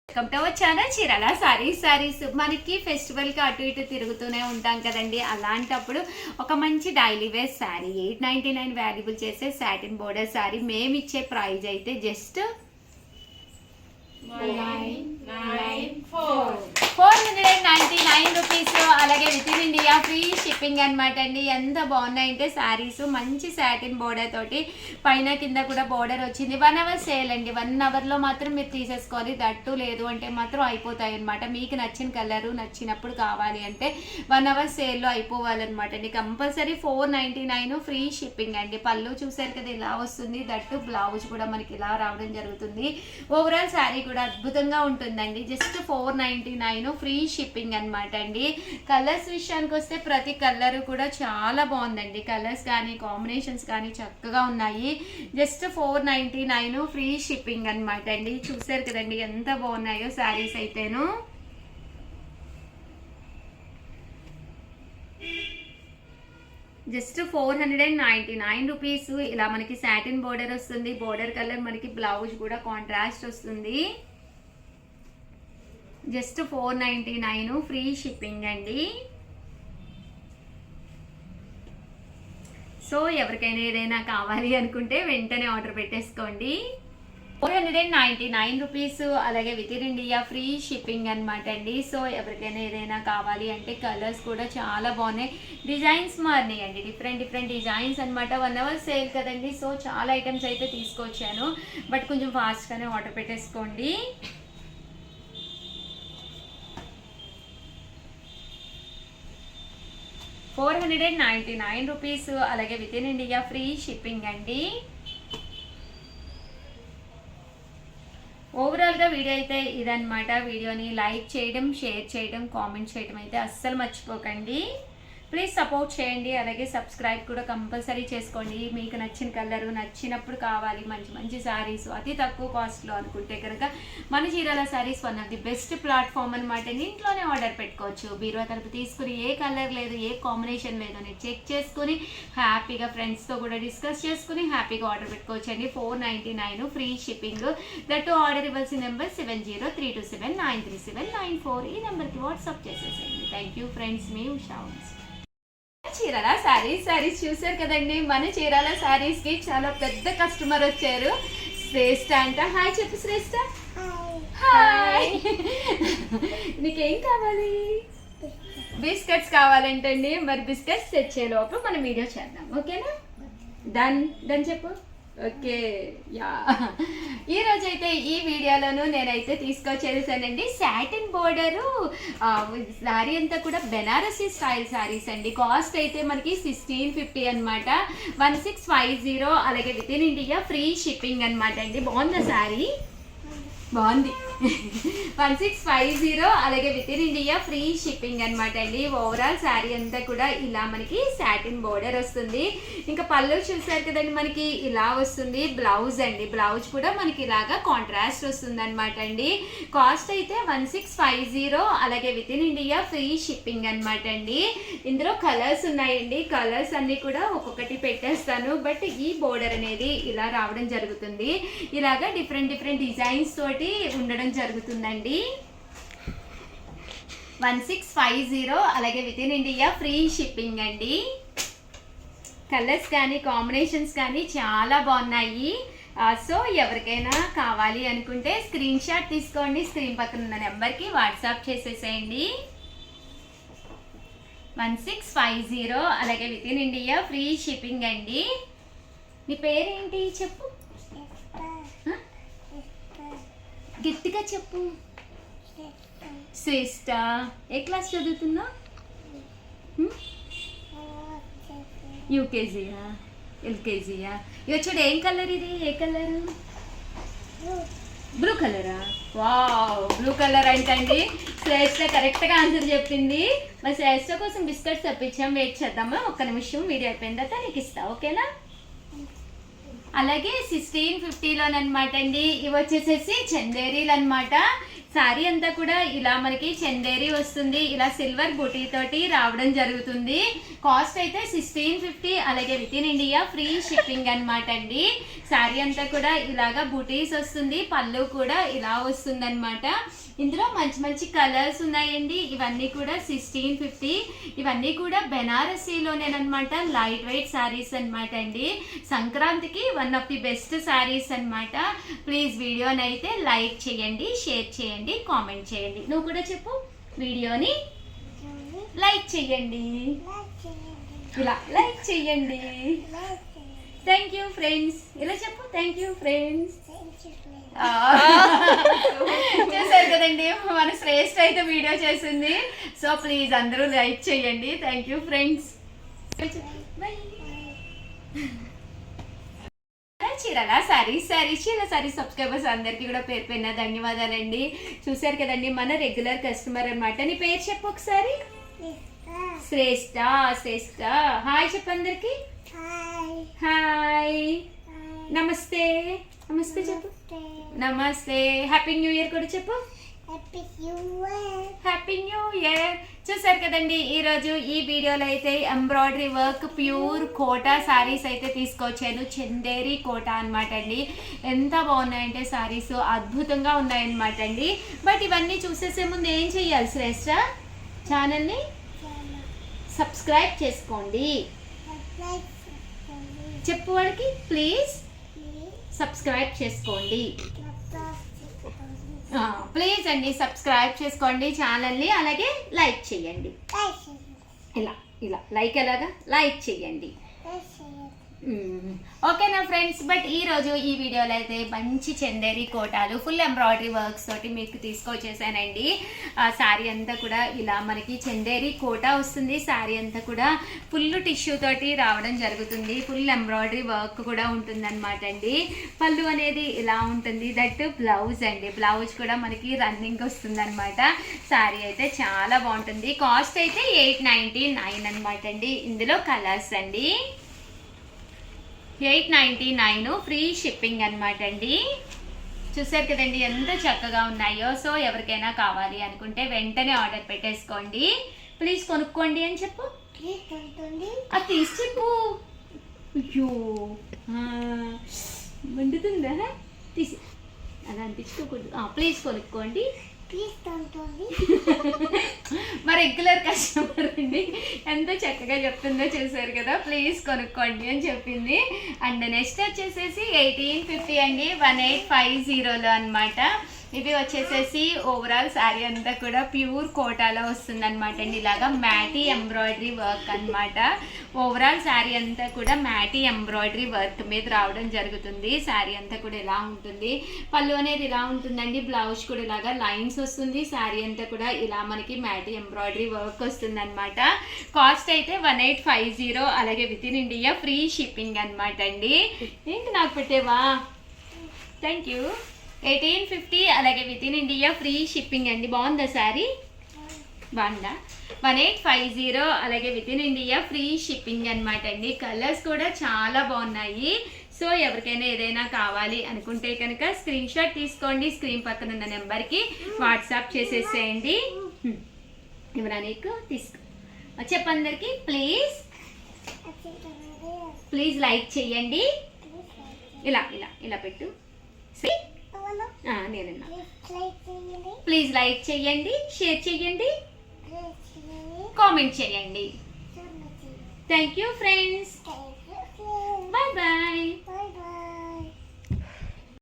Welcome to our channel Chirala saris మనకి festival కి అటు ఇటు తిరుగుతూనే ఉంటాం కదండి. అలాంటప్పుడు ఒక మంచి డైలీ వేర్ శారీ 899 వాల్యుబుల్ చేసే సాటిన్ బోర్డర్ శారీ మేము ఇచ్చే ప్రైస్ అయితే జస్ట్ 499 రూపీస్. అలాగే within India free shipping అనమాట అండి. ఎంత బాగున్నాయంటే శారీస్ మంచి సాటిన్ బోర్డర్ తోటి పైన కింద కూడా బోర్డర్ వచ్చింది. 1 అవర్ సేల్ అండి. 1 అవర్లో మాత్రం మీరు తీసేసుకోవాలి. దట్టు లేదు అంటే మాత్రం అయిపోతాయి అనమాట. మీకు నచ్చిన కలరు నచ్చినప్పుడు కావాలి అంటే 1 అవర్ సేల్లో అయిపోవాలన్నమాట అండి. కంపల్సరీ 499 ఫ్రీ షిప్పింగ్ అండి. పళ్ళు చూసారు కదా ఇలా వస్తుంది. దట్టు బ్లౌజ్ కూడా మనకి ఇలా రావడం జరుగుతుంది. ఓవరాల్ శారీ కూడా అద్భుతంగా ఉంటుందండి. జస్ట్ 499 ఫ్రీ షిప్పింగ్ అనమాట అండి. కలర్స్ విషయానికి వస్తే ప్రతి కలర్ కూడా చాలా బాగుందండి. కలర్స్ కానీ కాంబినేషన్స్ కానీ చక్కగా ఉన్నాయి. జస్ట్ 499 ఫ్రీ షిప్పింగ్ అనమాట అండి. చూసారు కదండి ఎంత బాగున్నాయో శారీస్ అయితేను. Just 499 rupees. ఇలా మనకి సాటిన్ బోర్డర్ వస్తుంది. బోర్డర్ కలర్ మనకి బ్లౌజ్ కూడా కాంట్రాస్ట్ వస్తుంది. జస్ట్ 499 ఫ్రీ షిప్పింగ్ అండి. సో ఎవరికైనా ఏదైనా కావాలి అనుకుంటే వెంటనే ఆర్డర్ పెట్టేసుకోండి. 499 రూపీస్. అలాగే within India free shipping అనమాట అండి. సో ఎవరికైనా ఏదైనా కావాలి అంటే కలర్స్ కూడా చాలా బాగున్నాయి. డిజైన్స్ మారినాయి అండి. డిఫరెంట్ డిజైన్స్ అనమాట. 1 అవర్ సేల్ కదండి. సో చాలా ఐటమ్స్ అయితే తీసుకొచ్చాను. బట్ కొంచెం ఫాస్ట్గానే ఆర్డర్ పెట్టేసుకోండి. రూపీస్. అలాగే within India free shipping అండి. ఓవరాల్గా వీడియో అయితే ఇదన్నమాట. వీడియోని లైక్ చేయడం, షేర్ చేయడం, కామెంట్ చేయడం అయితే అస్సలు మర్చిపోకండి. ప్లీజ్ సపోర్ట్ చేయండి. అలాగే సబ్స్క్రైబ్ కూడా కంపల్సరీ చేసుకోండి. మీకు నచ్చిన కలరు నచ్చినప్పుడు కావాలి మంచి శారీస్ అతి తక్కువ కాస్ట్లో అనుకుంటే కనుక మన Chirala saris one of the best platform అనమాట. ఇంట్లోనే ఆర్డర్ పెట్టుకోవచ్చు. బీరువా తలుపు తీసుకుని ఏ కలర్ లేదు, ఏ కాంబినేషన్ లేదు అని చెక్ చేసుకుని హ్యాపీగా ఫ్రెండ్స్తో కూడా డిస్కస్ చేసుకుని హ్యాపీగా ఆర్డర్ పెట్టుకోవచ్చు అండి. 499 ఫ్రీ షిప్పింగ్. దట్టు ఆర్డర్ ఇవ్వాల్సిన నెంబర్ 7032793794. ఈ నెంబర్కి వాట్సాప్ చేసేసేయండి. Thank you friends. మీ ఉషా. చీరాల శారీస్ చూసారు కదండి. మన చీరాల శారీస్ కి చాలా పెద్ద కస్టమర్ వచ్చారు. శ్రేష్ఠ అంట. హాయ్ చెప్పు శ్రేష్ఠ. హాయ్. నీకేం కావాలి? బిస్కెట్స్ కావాలంటండి. మరి బిస్కెట్స్ తెచ్చే లోపు మనం వీడియో చేద్దాం. ఓకేనా? డన్ చెప్పు. Okay yeah. ఈరోజు అయితే ఈ వీడియోలోను నేనైతే తీసుకొచ్చేసానండి సాటిన్ బోర్డరు శారీ అంతా కూడా బెనారసీ స్టైల్ శారీస్ అండి. కాస్ట్ అయితే మనకి 1650 అనమాట. 1650. అలాగే within India free shipping అనమాట అండి. బాగుందా శారీ? బాగుంది. 1650. అలాగే within India free shipping అనమాట అండి. ఓవరాల్ శారీ అంతా కూడా ఇలా మనకి సాటిన్ బోర్డర్ వస్తుంది. ఇంకా పళ్ళు చూసారు కదండి మనకి ఇలా వస్తుంది. బ్లౌజ్ అండి. బ్లౌజ్ కూడా మనకి ఇలాగా కాంట్రాస్ట్ వస్తుంది అనమాట అండి. కాస్ట్ అయితే 1650. అలాగే within India free shipping అనమాట అండి. ఇందులో కలర్స్ ఉన్నాయండి. కలర్స్ అన్ని కూడా ఒక్కొక్కటి పెట్టేస్తాను. బట్ ఈ బోర్డర్ అనేది ఇలా రావడం జరుగుతుంది. ఇలాగా డిఫరెంట్ డిజైన్స్ తోటి ఉండడం జరుగుతుందండి. 1650. అలాగే within India free shipping అండి. కలర్స్ కానీ కాంబినేషన్స్ కానీ చాలా బాగున్నాయి. సో ఎవరికైనా కావాలి అనుకుంటే స్క్రీన్ షాట్ తీసుకోండి. స్క్రీన్ పక్కన ఉన్న నెంబర్కి వాట్సాప్ చేసేసేయండి. 1650. అలాగే within India free shipping అండి. నీ పేరేంటి చెప్పు. గట్టిగా చెప్పు. శ్రేష్ఠ. ఏ క్లాస్ చదువుతున్నా? యూకేజీయా ఎల్కేజీయా? ఇక చూడు ఏం కలర్ ఇది? ఏ కలరు? బ్లూ కలరా? వావ్ బ్లూ కలర్ అంటండి. శ్రేష్ఠ కరెక్ట్గా ఆన్సర్ చెప్పింది. మరి శ్రేష్ఠ కోసం బిస్కెట్స్ తెప్పించాం. వెయిట్ చేద్దామా? ఒక్క నిమిషం. వీడియో అయిపోయిన తర్వాత నీకు ఇస్తా. ఓకేనా? అలాగే 1650లోనమాట అండి. ఇవి వచ్చేసేసి చందేరీలు అనమాట. సారీ అంతా కూడా ఇలా మనకి చందేరి వస్తుంది, ఇలా సిల్వర్ బుటీ తోటి రావడం జరుగుతుంది. కాస్ట్ అయితే 1650, అలాగే within India free shipping అన్నమాట అండి. సారీ అంతా కూడా ఇలాగా బుటీస్ వస్తుంది, పళ్ళు కూడా ఇలా వస్తుంది అనమాట. ఇందులో మంచి మంచి కలర్స్ ఉన్నాయండి. ఇవన్నీ కూడా 1650. ఇవన్నీ కూడా బెనారసీలోనేనమాట, లైట్ వెయిట్ శారీస్ అనమాట అండి. సంక్రాంతికి one of the best saris అనమాట. ప్లీజ్ వీడియోని అయితే లైక్ చేయండి, షేర్ చేయండి, కామెంట్ చేయండి. నువ్వు కూడా చెప్పు, వీడియోని లైక్ చేయండి, ఇలా లైక్ చేయండి. థ్యాంక్ యూ ఫ్రెండ్స్, ఇలా చెప్పు, థ్యాంక్ యూ ఫ్రెండ్స్. చూసారు కదండి, మన శ్రేష్ఠ అయితే వీడియో చేసింది. సో ప్లీజ్ అందరూ లైక్ చేయండి. Thank you friends. చీరల సారీస్ చీర సారీ సబ్స్క్రైబర్స్ అందరికీ కూడా పేరు పైన ధన్యవాదాలండి. చూసారు కదండి, మన రెగ్యులర్ కస్టమర్ అనమాట. నీ పేరు చెప్పు ఒకసారి. శ్రేష్ఠ. శ్రేష్ఠ హాయ్ చెప్పు అందరికి. హాయ్, నమస్తే. నమస్తే చెప్పు. నమస్తే. హ్యాపీ న్యూ ఇయర్ కూడా చెప్పు. Happy new year. చూసారు కదండి, ఈరోజు ఈ వీడియోలో అయితే embroidery work pure Kota saris అయితే తీసుకొచ్చాను. చందేరి కోటా అనమాట అండి. ఎంత బాగున్నాయంటే శారీస్ అద్భుతంగా ఉన్నాయన్నమాట అండి. బట్ ఇవన్నీ చూసేసే ముందు ఏం చెయ్యాలి శ్రేష్ఠ? ఛానల్ని సబ్స్క్రైబ్ చేసుకోండి. చెప్పు వాడికి, ప్లీజ్ సబ్స్క్రైబ్ చేసుకోండి. ప్లీజ్ అండి సబ్స్క్రైబ్ చేసుకోండి ఛానల్ని, అలాగే లైక్ చేయండి. ఇలా ఇలా లైక్ ఎలాగా లైక్ చేయండి. ఓకేనా ఫ్రెండ్స్. బట్ ఈరోజు ఈ వీడియోలో అయితే మంచి చందేరి కోటాలు ఫుల్ ఎంబ్రాయిడరీ వర్క్స్ తోటి మీకు తీసుకొచ్చేసానండి. శారీ అంతా కూడా ఇలా మనకి చందేరి కోటా వస్తుంది. శారీ అంతా కూడా ఫుల్ టిష్యూ తోటి రావడం జరుగుతుంది. ఫుల్ ఎంబ్రాయిడరీ వర్క్ కూడా ఉంటుంది అనమాట అండి. పళ్ళు అనేది ఇలా ఉంటుంది. దట్ బ్లౌజ్ అండి, బ్లౌజ్ కూడా మనకి రన్నింగ్ వస్తుంది అనమాట. శారీ అయితే చాలా బాగుంటుంది. కాస్ట్ అయితే 899 అనమాట అండి. ఇందులో కలర్స్ అండి 899, ఫ్రీ షిప్పింగ్ అనమాట అండి. చూసారు కదండి ఎంత చక్కగా ఉన్నాయో. సో ఎవరికైనా కావాలి అనుకుంటే వెంటనే ఆర్డర్ పెట్టేసుకోండి. ప్లీజ్ కొనుక్కోండి అని చెప్పు. అది తీసి చెప్పు. అయ్యో మండుతుందా? తీసి అలా అనిపించుకోకూడదు. ప్లీజ్ కొనుక్కోండి. మా రెగ్యులర్ కస్టమర్ అండి, ఎంత చక్కగా చెప్తుందో చూసారు కదా. ప్లీజ్ కొనుక్కోండి అని చెప్పింది. అండ్ నెక్స్ట్ వచ్చేసేసి 1850 అండి, 1850లో అనమాట. ఇవి వచ్చేసేసి ఓవరాల్ శారీ అంతా కూడా ప్యూర్ కోటాలో వస్తుంది అనమాట అండి. ఇలాగా మ్యాటీ ఎంబ్రాయిడరీ వర్క్ అనమాట. ఓవరాల్ శారీ అంతా కూడా మ్యాటీ ఎంబ్రాయిడరీ వర్క్ మీద రావడం జరుగుతుంది. శారీ అంతా కూడా ఇలా ఉంటుంది. పళ్ళు అనేది ఇలా ఉంటుందండి. బ్లౌజ్ కూడా ఇలాగా లైన్స్ వస్తుంది. శారీ అంతా కూడా ఇలా మనకి మ్యాటీ ఎంబ్రాయిడరీ వర్క్ వస్తుంది అనమాట. కాస్ట్ అయితే 1850, అలాగే within India free shipping అనమాట అండి. ఏంటి నాకు పెట్టేవా? Thank you. 1850, అలాగే within India free shipping అండి. బాగుందా శారీ? బాగుందా? 1850, అలాగే within India free shipping అనమాట అండి. కలర్స్ కూడా చాలా బాగున్నాయి. సో ఎవరికైనా ఏదైనా కావాలి అనుకుంటే కనుక స్క్రీన్ షాట్ తీసుకోండి. స్క్రీన్ పక్కన ఉన్న నెంబర్కి వాట్సాప్ చేసేసేయండి. ఇవరా నీకు తీసుకో. చెప్పందరికి ప్లీజ్ లైక్ చేయండి. ఇలా ఇలా ఇలా పెట్టు. నేనన్నా ప్లీజ్ లైక్ చేయండి, షేర్ చేయండి, కామెంట్ చేయండి. Thank you friends. Bye bye.